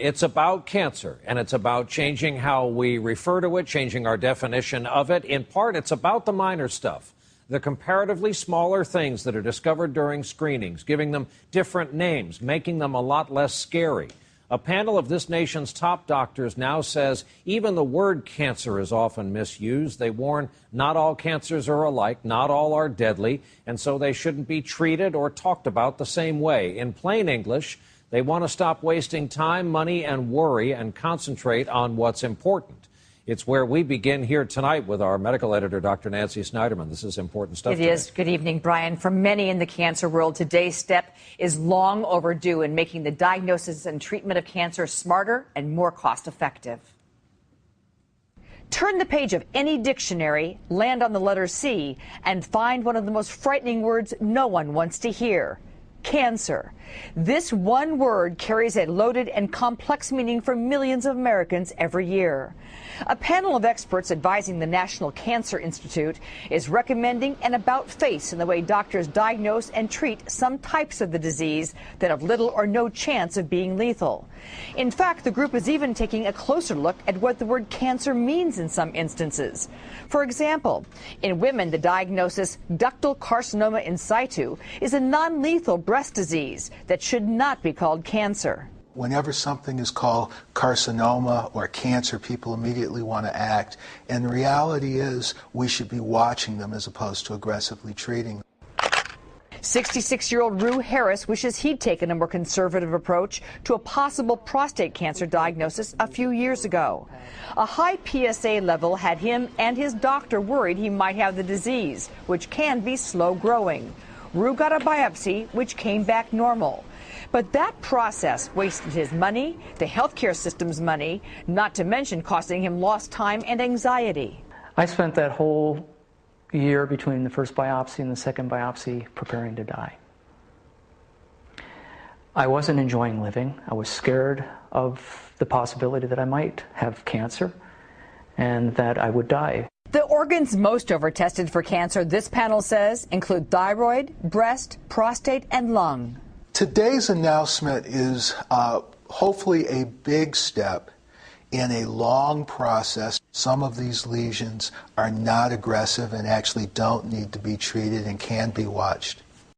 it's about cancer, and it's about changing how we refer to it, changing our definition of it. In part, it's about the minor stuff, the comparatively smaller things that are discovered during screenings, giving them different names, making them a lot less scary. A panel of this nation's top doctors now says even the word cancer is often misused. They warn not all cancers are alike, not all are deadly, and so they shouldn't be treated or talked about the same way. In plain English, they want to stop wasting time, money, and worry and concentrate on what's important. It's where we begin here tonight with our medical editor, Dr. Nancy Snyderman. This is important stuff. It is. Good evening, Brian. For many in the cancer world, today's step is long overdue in making the diagnosis and treatment of cancer smarter and more cost-effective. Turn the page of any dictionary, land on the letter C, and find one of the most frightening words no one wants to hear: cancer. This one word carries a loaded and complex meaning for millions of Americans every year. A panel of experts advising the National Cancer Institute is recommending an about-face in the way doctors diagnose and treat some types of the disease that have little or no chance of being lethal. In fact, the group is even taking a closer look at what the word cancer means in some instances. For example, in women, the diagnosis ductal carcinoma in situ is a non-lethal breast disease that should not be called cancer. Whenever something is called carcinoma or cancer, people immediately want to act. And the reality is we should be watching them as opposed to aggressively treating them. 66-year-old Rue Harris wishes he'd taken a more conservative approach to a possible prostate cancer diagnosis a few years ago. A high PSA level had him and his doctor worried he might have the disease, which can be slow growing. Rue got a biopsy, which came back normal. But that process wasted his money, the healthcare system's money, not to mention costing him lost time and anxiety. I spent that whole year between the first biopsy and the second biopsy preparing to die. I wasn't enjoying living. I was scared of the possibility that I might have cancer and that I would die. The organs most overtested for cancer, this panel says, include thyroid, breast, prostate, and lung. Today's announcement is hopefully a big step in a long process. Some of these lesions are not aggressive and actually don't need to be treated and can be watched.